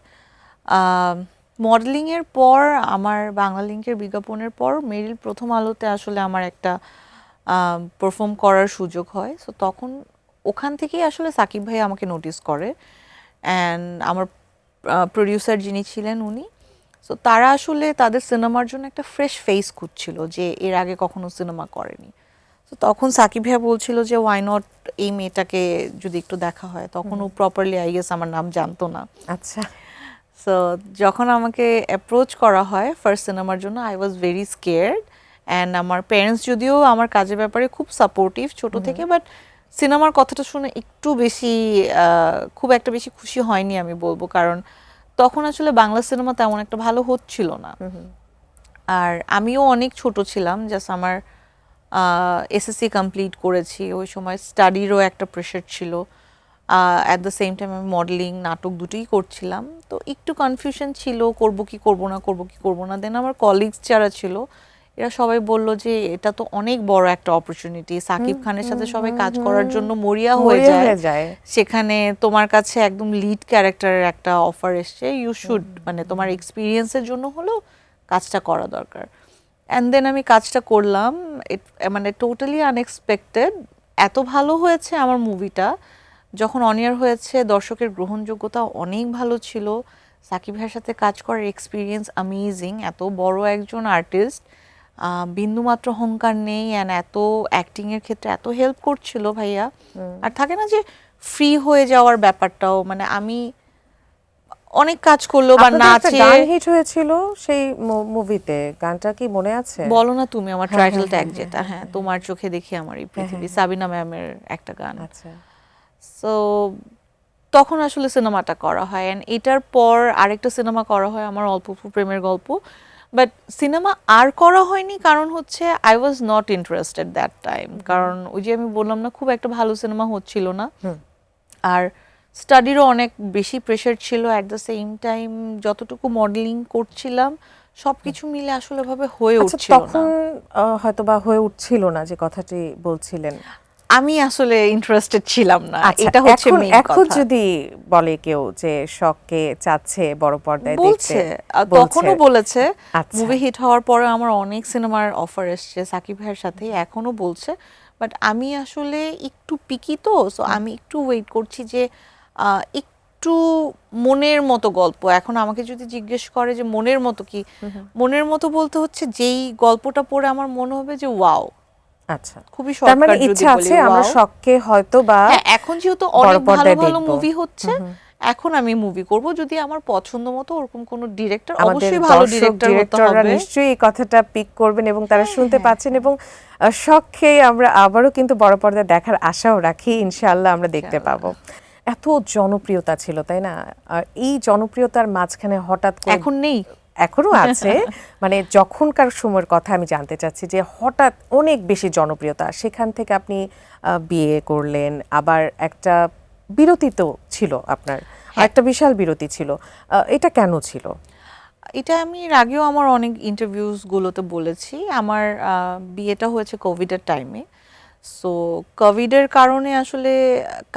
মডেলিংয়ের পর, আমার বাংলা লিংকের বিজ্ঞাপনের পর মেরিল প্রথম আলোতে আসলে আমার একটা পারফর্ম করার সুযোগ হয়। সো তখন ওখান থেকেই আসলে সাকিব ভাই আমাকে নোটিস করে, অ্যান্ড আমার প্রডিউসার যিনি ছিলেন উনি, সো তারা আসলে তাদের সিনেমার জন্য একটা ফ্রেশ ফেস খুঁজছিল যে এর আগে কখনো সিনেমা করেনি। তো তখন সাকিব ভাইয়া বলছিল যে ওয়াই নট এই মেয়েটাকে যদি একটু দেখা হয়, তখন ও প্রপারলি আই গেস আমার নাম জানতো না। আচ্ছা। সো যখন আমাকে অ্যাপ্রোচ করা হয় ফার্স্ট সিনেমার জন্য, I was very scared, and আমার প্যারেন্টস যদিও আমার কাজের ব্যাপারে খুব সাপোর্টিভ ছোট থেকে, বাট সিনেমার কথাটা শুনে একটু বেশি, খুব একটা বেশি খুশি হয়নি আমি বলবো, কারণ তখন আসলে বাংলা সিনেমা তেমন একটা ভালো হচ্ছিল না। আর আমিও অনেক ছোট ছিলাম, জাস্ট আমার এসএসসি কমপ্লিট করেছি, ওই সময় স্টাডিরও একটা প্রেশার ছিল, অ্যাট দ্য সেম টাইম আমি মডেলিং, নাটক দুটোই করছিলাম, তো একটু কনফিউশন ছিল করব কি করব না, করব কি করব না। দেন আমার কলিগস যারা ছিল এরা সবাই বলল যে এটা তো অনেক বড় একটা অপরচুনিটি, সাকিব খানের সাথে সবাই কাজ করার জন্য মরিয়া হয়ে যায়, সেখানে তোমার কাছে একদম লিড ক্যারেক্টারের একটা অফার এসছে, ইউ শুড, মানে তোমার এক্সপিরিয়েন্সের জন্য হলেও কাজটা করা দরকার। অ্যান্ড দেন আমি কাজটা করলাম, মানে টোটালি আনএক্সপেক্টেড, এত ভালো হয়েছে আমার মুভিটা। যখন অন এয়ার হয়েছে দর্শকের গ্রহণযোগ্যতা অনেক ভালো ছিল, সাকিব ভাইয়ের সাথে কাজ করার এক্সপিরিয়েন্স অ্যামেজিং, এত বড় একজন আর্টিস্ট, বিন্দুমাত্র অহংকার নেই, অ্যান্ড এত অ্যাক্টিংয়ের ক্ষেত্রে এত হেল্প করছিল ভাইয়া। আর থাকে না যে ফ্রি হয়ে যাওয়ার ব্যাপারটাও, মানে আমি অনেক কাজ করলো বা নাচে, গান হিট হয়েছিল সেই মুভিতে, গানটা কি মনে আছে? বলো না তুমি আমার টাইটেল ট্যাগ, যেটা হ্যাঁ তোমার চোখে দেখি আমার এই পৃথিবী, সাবিনা ম্যামের একটা গান। আচ্ছা। সো তখন আসলে সিনেমাটা করা হয়, অ্যান্ড এটার পর আরেকটা সিনেমা করা হয় আমার অল্প প্রেমের গল্প, বাট সিনেমা আর করা হয়নি কারণ হচ্ছে I was not interested that time, কারণ ওই যে আমি বললাম না খুব একটা ভালো সিনেমা হচ্ছিল না, আর স্টাডিরও অনেক বেশি প্রেশার ছিল, অ্যাট দ্য সেম টাইম যতটুকু মডেলিং করছিলাম সবকিছু মিলে আসলে ভাবে হয়ে উঠছিল না। তখন হয়তোবা হয়ে উঠছিল না যে কথাটি বলছিলেন, আমি আসলে ইন্টারেস্টেড ছিলাম না, এটা হচ্ছে মেইন কথা। এখন যদি বলে কেউ যে শখকে চাচ্ছে বড় পর্দায় দেখতে, বলছে, তখনও বলেছে, আচ্ছা। মুভি হিট হওয়ার পরে আমার অনেক সিনেমার অফার এসছে সাকিব ভাইয়ের সাথে, এখনো বলছে, বাট আমি আসলে একটু পিকি, তো সো আমি একটু ওয়েট করছি যে একটু মনের মতো গল্প। এখন আমাকে যদি জিজ্ঞেস করে যে মনের মতো কি, মনের মতো বলতে হচ্ছে যেই গল্পটা পড়ে আমার মনে হবে যে ওয়াও, আচ্ছা, খুবই তার মানে শর্টকাট যদি ইচ্ছা বলি, আছে আমরা wow। শখকে হয়তো বা হ্যাঁ, এখন যেহেতু অনেক ভালো পর্দায় ভালো দেখবো। মুভি হচ্ছে, এখন আমি মুভি করব যদি আমার পছন্দ মতো ওরকম কোন ডিরেক্টর, আমাদের অবশ্যই ভালো দর্শক ডিরেক্টর হতে ডিরেক্টররা হবে। নিশ্চয়ই এই কথাটা পিক করবেন এবং তারা শুনতে পাচ্ছেন, এবং শখকে আমরা আবারও কিন্তু বড় পর্দায় দেখার আশাও রাখি, ইনশাআল্লাহ আমরা দেখতে পাবো। এত জনপ্রিয়তা ছিল, তাই না? আর এই জনপ্রিয়তার মাঝখানে হঠাৎ করে, এখন নেই, এখনো আছে, মানে যখনকার সময়ের কথা আমি জানতে চাচ্ছি, যে হঠাৎ অনেক বেশি জনপ্রিয়তা, সেখান থেকে আপনি বিয়ে করলেন, আবার একটা বিরতি তো ছিল আপনার, একটা বিশাল বিরতি ছিল, এটা কেন ছিল? এটা আমি এর আগেও আমার অনেক ইন্টারভিউস গুলোতে বলেছি, আমার বিয়েটা হয়েছে কোভিডের টাইমে। সো কোভিডের কারণে আসলে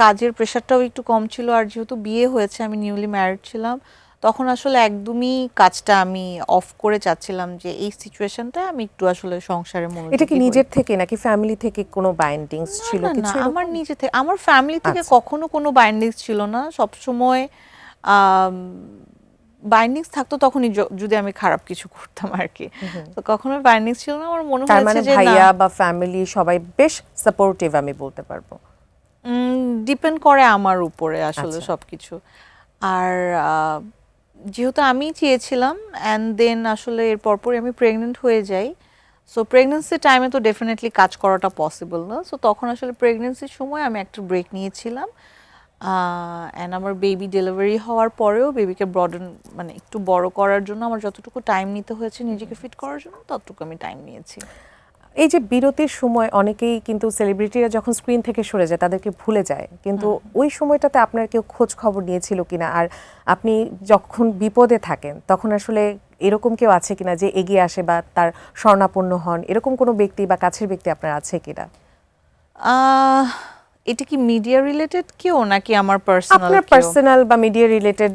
কাজের প্রেশারটাও একটু কম ছিল, আর যেহেতু বিয়ে হয়েছে, আমি নিউলি ম্যারিড ছিলাম, তখন আসলে একদমই কাজটা আমি অফ করে চাচ্ছিলাম যে এই সিচুয়েশনটা আমি একটু আসলে সংসারে মনোযোগী হই। এটা কি নিজের থেকে নাকি ফ্যামিলি থেকে কোনো বাইন্ডিংস ছিল না, কিছু? আমার নিজে থেকে, আমার ফ্যামিলি থেকে আচ্ছা। কখনো কোনো বাইন্ডিংস ছিল না, সব সময় বাইন্ডিংস থাকতো তখনই যদি আমি খারাপ কিছু করতাম আর কি, তো কখনো বাইন্ডিংস ছিল না। আমার মনে তার হয়েছে মানে যে ভাইয়া বা ফ্যামিলি সবাই বেশ সাপোর্টিভ, আমি বলতে পারবো। ডিপেন্ড করে আমার উপরে আসলে আচ্ছা। সবকিছু। আর যেহেতু আমি চেয়েছিলাম অ্যান্ড দেন আসলে এর পরপরই আমি প্রেগনেন্ট হয়ে যাই, সো প্রেগনেন্সি টাইমে তো ডেফিনেটলি কাজ করাটা পসিবল না, সো তখন আসলে প্রেগনেন্সির সময় আমি একটা ব্রেক নিয়েছিলাম। অ্যান্ড আমার বেবি ডেলিভারি হওয়ার পরেও বেবিকে ব্রডেন মানে একটু বড় করার জন্য আমার যতটুকু টাইম নিতে হয়েছে নিজেকে ফিট করার জন্য ততটুকু আমি টাইম নিয়েছি। এই যে বিরতির সময় অনেকেই কিন্তু সেলিব্রিটিরা যখন স্ক্রিন থেকে সরে যায় তাদেরকে ভুলে যায়, কিন্তু ওই সময়টাতে আপনার কেউ খোঁজ খবর নিয়েছিল কিনা, আর আপনি যখন বিপদে থাকেন তখন আসলে এরকম কেউ আছে কিনা যে এগিয়ে আসে বা তার শরণাপন্ন হন, এরকম কোনো ব্যক্তি বা কাছের ব্যক্তি আপনার আছে কিনা? আহ, এটা কি মিডিয়া রিলেটেড কেউ নাকি আমার পার্সোনাল আপনার পার্সোনাল বা মিডিয়া রিলেটেড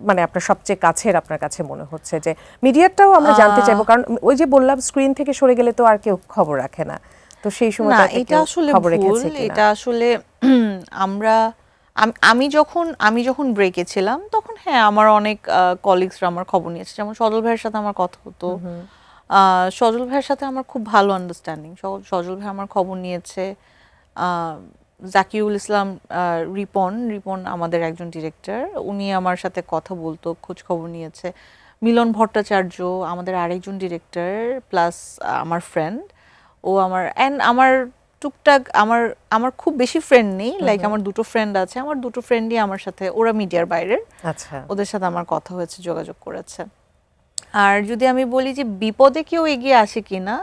মানে আপনার সবচেয়ে কাছের আপনার কাছে মনে হচ্ছে? যে মিডিয়াটাও আমরা জানতে চাইবো, কারণ ওই যে বললাম স্ক্রিন থেকে সরে গেলে তো আর কেউ খবর রাখে না, তো সেই সময় না এটা আসলে খবর ভুল, রেখেছে এটা কিনা? আসলে আমরা আমি যখন ব্রেকে ছিলাম তখন হ্যাঁ আমার অনেক কলিগসরা আমার খবর নিয়েছে, যেমন সজল ভাইয়ের সাথে আমার কথা হতো। সজল ভাইয়ের সাথে আমার খুব ভালো আন্ডারস্ট্যান্ডিং, সজল ভাই আমার খবর নিয়েছে। আহ, জাকিউল ইসলাম রিপন আমাদের একজন ডিরেক্টর, উনি আমার সাথে কথা বলতো, খোঁজ খবর নিয়েছে। মিলন ভট্টাচার্য আমাদের আরেকজন ডিরেক্টর প্লাস আমার ফ্রেন্ড, ও আমার টুকটাক আমার আমার খুব বেশি ফ্রেন্ড নেই, লাইক আমার দুটো ফ্রেন্ড আছে, আমার দুটো ফ্রেন্ডই আমার সাথে, ওরা মিডিয়ার বাইরের, আচ্ছা, ওদের সাথে আমার কথা হয়েছে, যোগাযোগ করেছে। আর যদি আমি বলি যে বিপদে কেউ এগিয়ে আসে কিনা,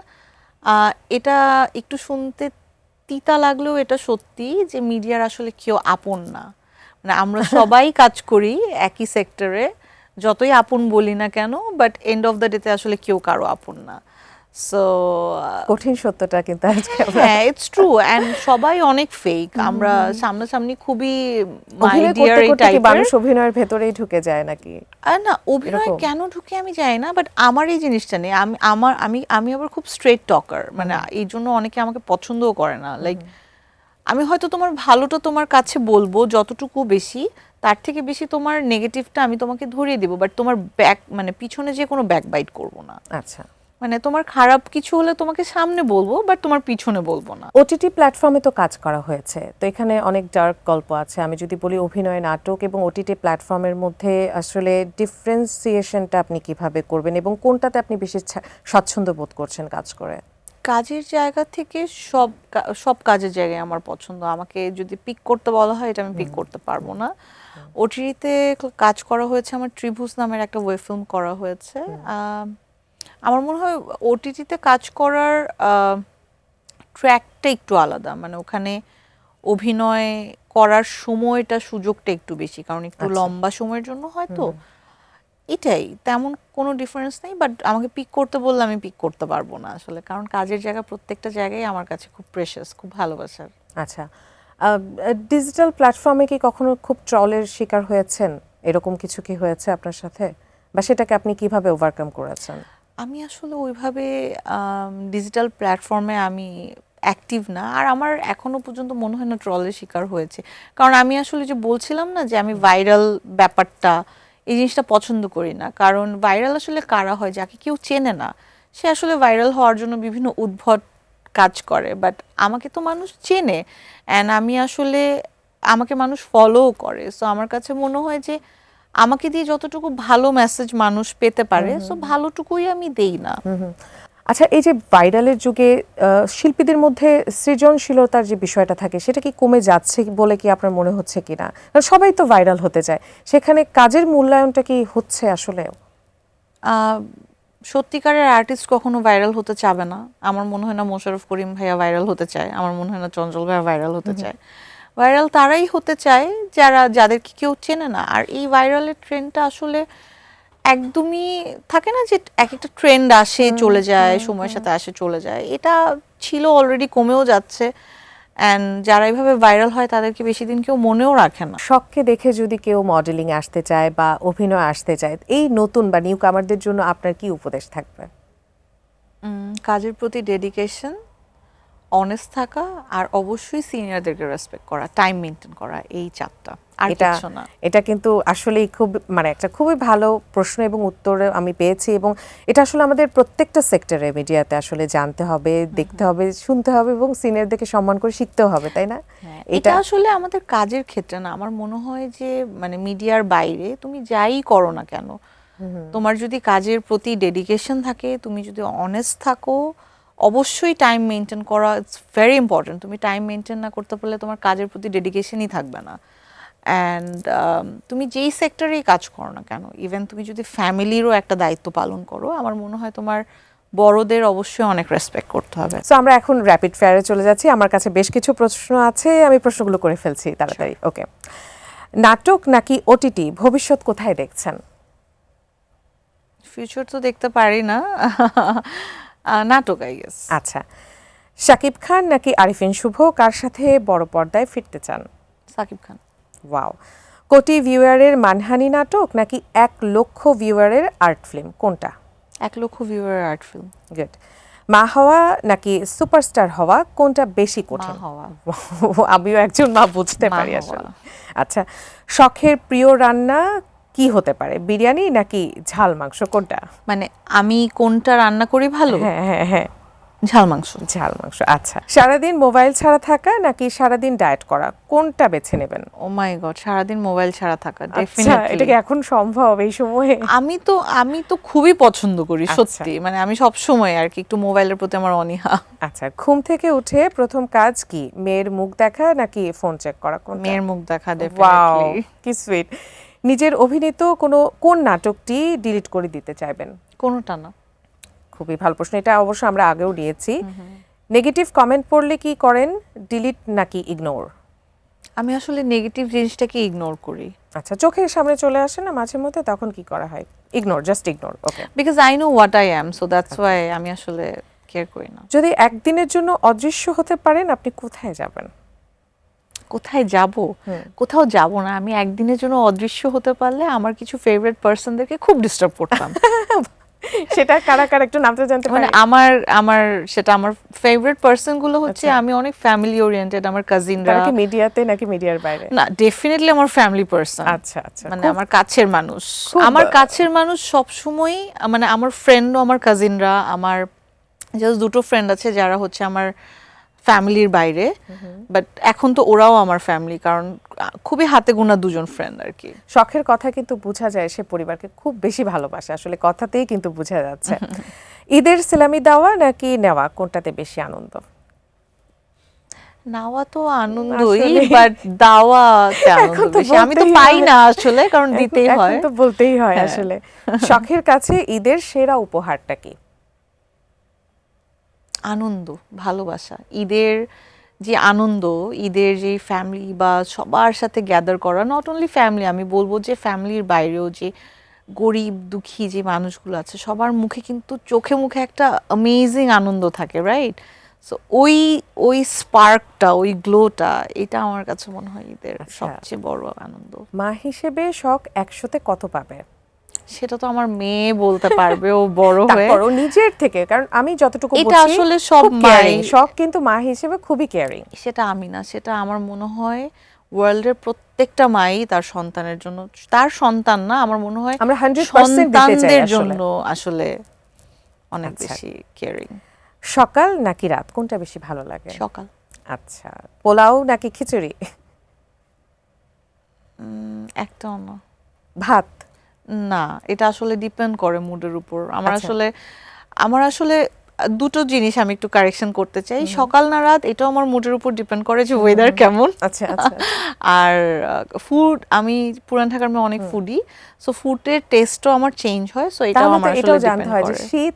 এটা একটু শুনতে তিতা লাগলেও এটা সত্যি যে মিডিয়ার আসলে কেউ আপন না, মানে আমরা সবাই কাজ করি একই সেক্টরে, যতই আপন বলি না কেন, বাট এন্ড অফ দ্য ডেতে আসলে কেউ কারো আপন না। সো কঠিন সত্যটা কিন্তু আজকে হ্যাঁ, ইটস ট্রু, এন্ড সবাই অনেক ফেক, আমরা সামনাসামনি খুবই মাই অভিনয় ডিয়ার করতে এই করতে কি টাইপের। মানুষ অভিনয়ের ভেতরেই ঢুকে যায় নাকি? আর না, অভিনয় এরকম? কেন ঢুকে আমি জানি না, বাট আমার এই জিনিসটা নেই, আমি আবার খুব স্ট্রেট টকার, মানে এই জন্য অনেকে আমাকে পছন্দও করে না। লাইক আমি হয়তো তোমার ভালোটা তোমার কাছে বলবো যতটুকু বেশি, তার থেকে বেশি তোমার নেগেটিভটা আমি তোমাকে ধরিয়ে দিব, বাট তোমার মানে পিছনে যে কোনো ব্যাক বাইট করবো না। আচ্ছা, মানে তোমার খারাপ কিছু হলে তোমাকে সামনে বলবো, বাট তোমার পিছনে বলবো না। ওটিটি প্ল্যাটফর্মে তো কাজ করা হয়েছে, তো এখানে অনেক ডার্ক গল্প আছে। আমি যদি বলি অভিনয়, নাটক এবং ওটিটি প্ল্যাটফর্মের মধ্যে আসলে ডিফারেন্সিয়েশনটা আপনি কিভাবে করবেন এবং কোনটাতে আপনি বেশি স্বাচ্ছন্দ্য বোধ করছেন কাজ করে? কাজের জায়গা থেকে সব কাজের জায়গায় আমার পছন্দ, আমাকে যদি পিক করতে বলা হয় এটা আমি পিক করতে পারবো না। ওটিটিতে কাজ করা হয়েছে, আমার ত্রিভুজ নামের একটা ওয়েব ফিল্ম করা হয়েছে। আমার মনে হয় ওটিটিতে কাজ করার ট্র্যাকটা একটু আলাদা, মানে ওখানে অভিনয় করার সময়টা সুযোগটা একটু বেশি, কারণ একটু আচ্ছা। লম্বা সময়ের জন্য হয়তো, এটাই, তেমন কোনো ডিফারেন্স নেই। বাট আমাকে পিক করতে বললে আমি পিক করতে পারবো না আসলে, কারণ কাজের জায়গা প্রত্যেকটা জায়গায় আমার কাছে খুব প্রেশাস, খুব ভালোবাসার। আচ্ছা, ডিজিটাল প্ল্যাটফর্মে কি কখনো খুব ট্রলের শিকার হয়েছেন? এরকম কিছু কি হয়েছে আপনার সাথে, বা সেটাকে আপনি কিভাবে ওভারকাম করেছেন? আমি আসলে ওইভাবে ডিজিটাল প্ল্যাটফর্মে আমি অ্যাক্টিভ না, আর আমার এখনো পর্যন্ত মনে হয় না ট্রলের শিকার হয়েছে, কারণ আমি আসলে যে বলছিলাম না যে আমি ভাইরাল ব্যাপারটা, এই জিনিসটা পছন্দ করি না। কারণ ভাইরাল আসলে কারা হয়, যাকে কেউ চেনে না, সে আসলে ভাইরাল হওয়ার জন্য বিভিন্ন উদ্ভট কাজ করে, বাট আমাকে তো মানুষ চেনে, অ্যান্ড আমি আসলে আমাকে মানুষ ফলোও করে, সো আমার কাছে মনে হয় যে আমাকে দিয়ে যতটুকু ভালো মেসেজ মানুষ পেতে পারে, সো ভালোটুকুই আমি দেই না। আচ্ছা, এই যে ভাইরালের যুগে শিল্পীদের মধ্যে সৃজনশীলতার যে বিষয়টা থাকে সেটা কি কমে যাচ্ছে বলে কি আপনার মনে হচ্ছে কিনা? কারণ সবাই তো ভাইরাল হতে চায়, সেখানে কাজের মূল্যায়নটা কি হচ্ছে আসলে? আহ, সত্যিকারের আর্টিস্ট কখনো ভাইরাল হতে চাবে না, আমার মনে হয় না মোশাররফ করিম ভাইয়া ভাইরাল হতে চায়, আমার মনে হয় না চঞ্চল ভাইয়া ভাইরাল হতে চায়। ভাইরাল তারাই হতে চায় যাদেরকে কেউ চেনে না। আর এই ভাইরালের ট্রেন্ডটা আসলে একদমই থাকে না যে এক একটা ট্রেন্ড আসে চলে যায়, সময়ের সাথে আসে চলে যায়, এটা ছিল অলরেডি, কমেও যাচ্ছে, অ্যান্ড যারা এইভাবে ভাইরাল হয় তাদেরকে বেশি দিন কেউ মনেও রাখে না। শখকে দেখে যদি কেউ মডেলিং আসতে চায় বা অভিনয় আসতে চায়, এই নতুন বা নিউ কামারদের জন্য আপনার কি উপদেশ থাকবে? কাজের প্রতি ডেডিকেশন, অনেস্ট থাকা আর অবশ্যই সিনিয়রদেরকে রেসপেক্ট করা, টাইম মেনটেন করা, এই চারটা, আর এটা কিছু না। এটা কিন্তু আসলেই খুব মানে একটা খুবই ভালো প্রশ্ন এবং উত্তর আমি পেয়েছি, এবং এটা আসলে আমাদের প্রত্যেকটা সেক্টরে মিডিয়াতে আসলে জানতে হবে, দেখতে হবে, শুনতে হবে এবং সিনিয়রদেরকে সম্মান করে শিখতেও হবে, তাই না? হ্যাঁ, এটা আসলে আমাদের কাজের ক্ষেত্রে না, আমার মনে হয় যে মানে মিডিয়ার বাইরে তুমি যাই করো না কেন, তোমার যদি কাজের প্রতি ডেডিকেশন থাকে, তুমি যদি অনেস্ট থাকো, অবশ্যই টাইম মেনটেন করা ইটস ভেরি ইম্পর্টেন্ট। তুমি টাইম মেনটেন না করতে পারলে তোমার কাজের প্রতি ডেডিকেশনই থাকবে না। অ্যান্ড তুমি যেই সেক্টরেই কাজ করো না কেন, ইভেন তুমি যদি ফ্যামিলিরও একটা দায়িত্ব পালন করো, আমার মনে হয় তোমার বড়দের অবশ্যই অনেক রেসপেক্ট করতে হবে। সো আমরা এখন র্যাপিড ফায়ারে চলে যাচ্ছি। আমার কাছে বেশ কিছু প্রশ্ন আছে, আমি প্রশ্নগুলো করে ফেলছি তাড়াতাড়ি। ওকে, নাটক নাকি ওটিটি, ভবিষ্যৎ কোথায় দেখছেন? ফিউচার তো দেখতে পারি না, নাটক আই গেস। আচ্ছা, শাকিব খান নাকি আরিফিন শুভ, কার সাথে বড় পর্দায় ফিরতে চান? সাকিব খান। ওয়াও। কোটি ভিউয়ারের মানহানি নাটক নাকি 1,00,000 ভিউয়ারের আর্ট ফিল্ম, কোনটা? 1,00,000 ভিউয়ার আর্ট ফিল্ম। গুড। মা হওয়া নাকি সুপারস্টার হওয়া, কোনটা বেশি কঠিন? হওয়া। আমিও একজন মা, বুঝতে মা পারি হওয়া। আসলে। আচ্ছা, শখের প্রিয় রান্না কি হতে পারে, বিরিয়ানি নাকি ঝাল মাংস, কোনটা? মানে আমি কোনটা রান্না করি ভালো? হ্যাঁ হ্যাঁ হ্যাঁ, ঝাল মাংস। ঝাল মাংস। আচ্ছা, সারাদিন মোবাইল ছাড়া থাকা নাকি সারাদিন ডায়েট করা, কোনটা বেছে নেবেন? ও মাই গড, সারাদিন মোবাইল ছাড়া থাকা, আচ্ছা, ডেফিনেটলি। এটা কি এখন সম্ভব এই সময়ে? আমি তো খুবই পছন্দ করি আচ্ছা। সত্যি, মানে আমি সব সময় আর কি একটু মোবাইলের প্রতি আমার অনীহা। আচ্ছা, ঘুম থেকে উঠে প্রথম কাজ কি, মেয়ের মুখ দেখা নাকি ফোন চেক করা, কোনটা? মেয়ের মুখ দেখা, ওয়াও, ডেফিনেটলি। কি সুইট। নিজের অভিনীত কোন নাটকটি ডিলিট করে দিতে চাইবেন? কোনোটা না। খুবই ভালো প্রশ্ন, এটা অবশ্য আমরা আগেও নিয়েছি। নেগেটিভ কমেন্ট পড়লে কি করেন, ডিলিট নাকি ইগনোর? আমি আসলে নেগেটিভ জিনিসটাকে ইগনোর করি, আচ্ছা, চোখের সামনে চলে আসে না মাঝে মধ্যে, তখন কি করা হয়? Ignore, just ignore. Okay. Because I know what I am, so that's why আমি আসলে কেয়ার করি না। যদি একদিনের জন্য অদৃশ্য হতে পারেন, আপনি কোথায় যাবেন? কোথায় যাব? কোথাও যাব না। আমি একদিনের জন্য অদৃশ্য হতে পারলে আমার কিছু ফেভারিট পার্সনদেরকে খুব ডিস্টার্ব করতাম। সেটা কারা কারা, একটু নামটা জানতে মানে পারি? আমার ফেভারিট পার্সন গুলো হচ্ছে, আচ্ছা। আমি অনেক ফ্যামিলি ওরিয়েন্টেড, আমার কাজিনরা। তারা কি মিডিয়াতে নাকি মিডিয়ার বাইরে? না, ডেফিনেটলি আমার ফ্যামিলি পার্সন। আচ্ছা আচ্ছা, মানে খুব- আমার কাছের মানুষ, খুব- আমার কাছের মানুষ সব সময়, মানে আমার ফ্রেন্ডও, আমার কাজিনরা, আমার জাস্ট দুটো ফ্রেন্ড আছে যারা হচ্ছে আমার ফ্যামিলির বাইরে, বাট এখন তো ওরাও আমার ফ্যামিলি, কারণ খুবই হাতে গোনা দুজন ফ্রেন্ড আর কি। শখের কথা কিন্তু বোঝা যায়, সে পরিবারকে খুব বেশি ভালোবাসে, আসলে কথাতেই কিন্তু বোঝা যাচ্ছে। ঈদের সেলামি দেওয়া নাকি নেওয়া, কোনটাতে বেশি আনন্দ? নেওয়া তো আনন্দই, আসলে- বাট দেওয়াতে আনন্দ এখন তো বেশি। আমি তো বলতেই পাই হয়। না আসলে, কারণ দিতেই এখন হয়। তো বলতেই হয় হ্যাঁ। আসলে। শখের কাছে ঈদের সেরা উপহারটা কি? আনন্দ, ভালোবাসা। ঈদের যে আনন্দ, ঈদের যে ফ্যামিলি বা সবার সাথে গ্যাদার করা, নট অনলি ফ্যামিলি, আমি বলবো যে ফ্যামিলির বাইরেও যে গরিব দুঃখী যে মানুষগুলো আছে, সবার মুখে কিন্তু চোখে মুখে একটা অ্যামেজিং আনন্দ থাকে, রাইট? সো ওই স্পার্কটা, ওই গ্লোটা, এটা আমার কাছে মনে হয় ঈদের আচ্ছা। সবচেয়ে বড় আনন্দ। মা হিসেবে শখ 100-তে কত পাবে? সেটা তো আমার মেয়ে বলতে পারবে, ও বড় হয়ে। তারপরও নিজের থেকে, কারণ আমি যতটুকু এটা বুঝি আসলে সব খুব মাই, caring, শখ কিন্তু মা হিসেবে খুবই কেয়ারিং। সেটা আমি না, সেটা আমার মনে হয় ওয়ার্ল্ডের প্রত্যেকটা মাই তার সন্তানের জন্য, তার সন্তান না, আমার মনে হয় আমরা 100% দিতে চাই সন্তানদের আসলে। জন্য আসলে অনেক আচ্ছা। বেশি কেয়ারিং। সকাল নাকি রাত, কোনটা বেশি ভালো লাগে? সকাল। আচ্ছা, পোলাও নাকি খিচুড়ি? একটাও না। ভাত? না, এটা আসলে ডিপেন্ড করে মুডের উপর। আচ্ছা। আমার আসলে দুটো জিনিস আমি একটু কারেকশন করতে চাই, সকাল না রাত, এটাও আমার মুডের উপর ডিপেন্ড করে যে ওয়েদার কেমন। আচ্ছা আচ্ছা। আর ফুড, আমি পুরান ঢাকার মেয়ে, অনেক ফুডি, সো ফুডের টেস্টও আমার চেঞ্জ হয়, সো এটাও তাহলে আমার তো আসলে এটাও জানতে ডিপেন্ড হয় যে করে। শীত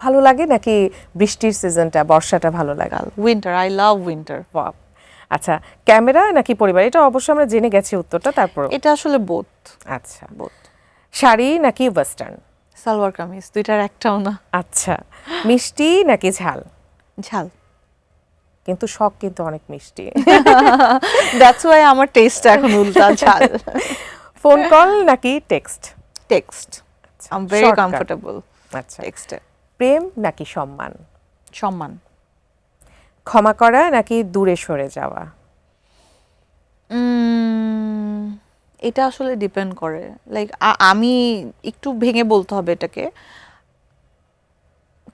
ভালো লাগে নাকি বৃষ্টির সিজনটা, বর্ষাটা ভালো লাগে? Winter, I love winter. বাহ। আচ্ছা, ক্যামেরা নাকি পরিবার, এটা অবশ্য আমরা জেনে গেছি উত্তরটা, তারপর। এটা আসলে বোথ। আচ্ছা, বোথ। শাড়ি নাকি ওয়েস্টার্ন? সালোয়ার কামিজ, দুইটার একটাও না। আচ্ছা, মিষ্টি নাকি ঝাল? ঝাল। কিন্তু শখ কিন্তু অনেক মিষ্টি। দ্যাটস ওয়াই আমার টেস্ট এখন উল্টা, ঝাল। ফোন কল নাকি text? Text, I am very Shortcut. Comfortable আচ্ছা, টেক্সটে। প্রেম নাকি সম্মান? সম্মান। ক্ষমা করা নাকি দূরে সরে যাওয়া? এটা আসলে ডিপেন্ড করে, লাইক আমি একটু ভেঙে বলতে হবে এটাকে।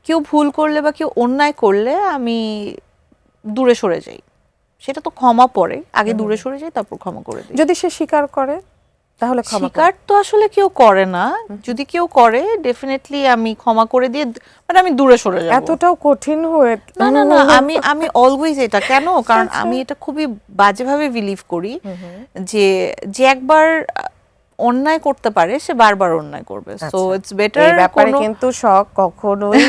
কেউ ভুল করলে বা কেউ অন্যায় করলে আমি দূরে সরে যাই, সেটা তো ক্ষমা পরে, আগে দূরে সরে যাই তারপর ক্ষমা করে দিই। যদি সে স্বীকার করে তাহলে ক্ষমা স্বীকার তো আসলে কেউ করে না, যদি কেউ করে ডেফিনেটলি আমি ক্ষমা করে দিয়ে মানে আমি দূরে সরে যাব। এতটাও কঠিন হয়ে না না না, আমি অলওয়েজ এটা কেন, কারণ আমি এটা খুবই বাজেভাবে বিলিভ করি যে যে একবার অন্যায় করতে পারে সে বারবার অন্যায় করবে, সো ইটস বেটার। এই ব্যাপারে কিন্তু শখ কখনোই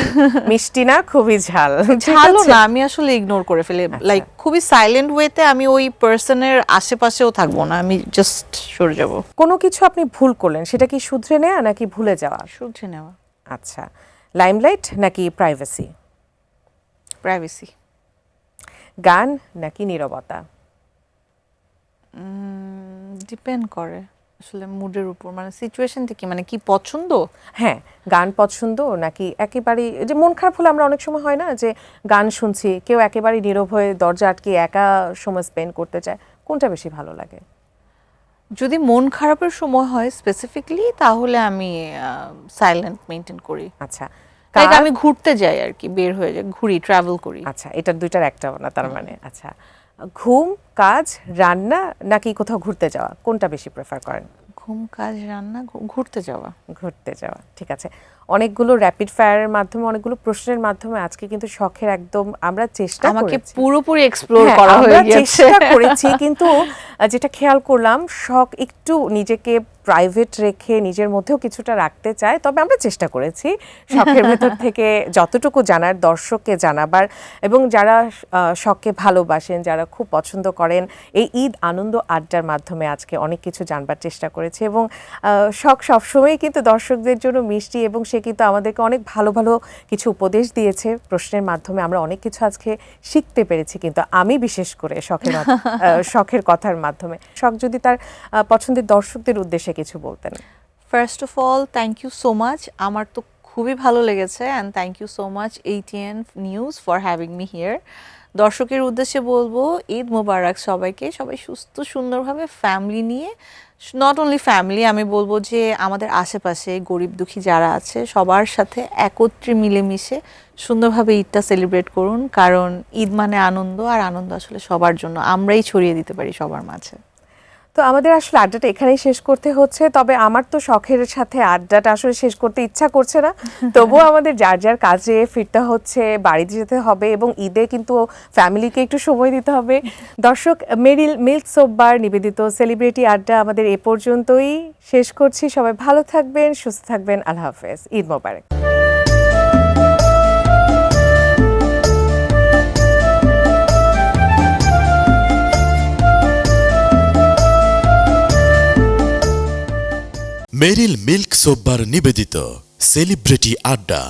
মিষ্টি না, খুবই ঝাল। ঝালো না, আমি আসলে ইগনোর করে ফেলি, লাইক খুবই সাইলেন্ট ওয়েতে আমি ওই পার্সনের আশেপাশেও থাকবো না, আমি জাস্ট সরে যাব। কোনো কিছু আপনি ভুল করলেন, সেটা কি শুধরে নেওয়া নাকি ভুলে যাওয়া? শুধরে নেওয়া। আচ্ছা, লাইমলাইট নাকি প্রাইভেসি? প্রাইভেসি। গান নাকি নীরবতা? ডিপেন্ড করে আসলে মুডের উপর, মানে সিচুয়েশন থেকে, মানে কি পছন্দ। হ্যাঁ, গান পছন্দ নাকি একেবারে যে মন খারাপ হলে আমরা অনেক সময় হয় না যে গান শুনছি, কেউ একেবারে নীরব হয়ে দরজা আটকে একা সময় স্পেন্ড করতে চায়, কোনটা বেশি ভালো লাগে? যদি মন খারাপের সময় হয় স্পেসিফিকলি তাহলে আমি সাইলেন্ট মেনটেন করি। আচ্ছা, লাইক আমি ঘুরতে যাই আর কি, বের হয়ে যাই, ঘুরি, ট্রাভেল করি। আচ্ছা, এটার দুইটার একটাও না তার মানে। আচ্ছা, ঘুম, কাজ, রান্না নাকি কোথাও ঘুরতে যাওয়া, কোনটা বেশি প্রেফার করেন? ঘুম, কাজ, রান্না, ঘুরতে যাওয়া। ঘুরতে যাওয়া, ঠিক আছে। অনেকগুলো র্যাপিড ফায়ারের মাধ্যমে, অনেকগুলো প্রশ্নের মাধ্যমে আজকে কিন্তু শখের একদম আমরা চেষ্টা আমাকে করেছি, পুরোপুরি এক্সপ্লোর হ্যাঁ, করা হয়ে আমরা গেছে। চেষ্টা করেছি কিন্তু যেটা খেয়াল করলাম, শখ একটু নিজেকে প্রাইভেট রেখে নিজের মধ্যেও কিছুটা রাখতে চায়, তবে আমরা চেষ্টা করেছি শখের ভেতর থেকে যতটুকু জানার, দর্শককে জানাবার, এবং যারা শখকে ভালোবাসেন, যারা খুব পছন্দ করেন, এই ঈদ আনন্দ আড্ডার মাধ্যমে আজকে অনেক কিছু জানবার চেষ্টা করেছি। এবং শখ সবসময়ই কিন্তু দর্শকদের জন্য মিষ্টি, এবং সে কিন্তু আমাদেরকে অনেক ভালো ভালো কিছু উপদেশ দিয়েছে প্রশ্নের মাধ্যমে, আমরা অনেক কিছু আজকে শিখতে পেরেছি, কিন্তু আমি বিশেষ করে শখের কথার মাধ্যমে। শখ যদি তার পছন্দের দর্শকদের উদ্দেশ্যে কিছু বলতেন। First of all thank you so much, আমার তো খুবই ভালো লেগেছে, and thank you so much ATN news for having me here. দর্শকের উদ্দেশ্যে বলবো ঈদ মোবারক সবাইকে, সবাই সুস্থ সুন্দরভাবে ফ্যামিলি নিয়ে, নট অনলি ফ্যামিলি, আমি বলবো যে আমাদের আশেপাশে গরিব দুঃখী যারা আছে সবার সাথে একত্রে মিলেমিশে সুন্দরভাবে ঈদটা সেলিব্রেট করুন, কারণ ঈদ মানে আনন্দ, আর আনন্দ আসলে সবার জন্য, আমরাই ছড়িয়ে দিতে পারি সবার মাঝে। তো আমাদের আসলে আড্ডাটা এখানেই শেষ করতে হচ্ছে, তবে আমার তো শখের সাথে আড্ডাটা আসলে শেষ করতে ইচ্ছা করছে না, তবুও আমাদের যার যার কাজে ফিরতে হচ্ছে, বাড়িতে যেতে হবে, এবং ঈদে কিন্তু ফ্যামিলিকে একটু সময় দিতে হবে। দর্শক, মেরিল মিল্ক সোপ বার নিবেদিত সেলিব্রিটি আড্ডা আমাদের এ পর্যন্তই শেষ করছি। সবাই ভালো থাকবেন, সুস্থ থাকবেন, আল্লাহ হাফেজ, ঈদ মোবারক। মেরিল মিল্ক সোপ বার নিবেদিত সেলিব্রিটি আড্ডা।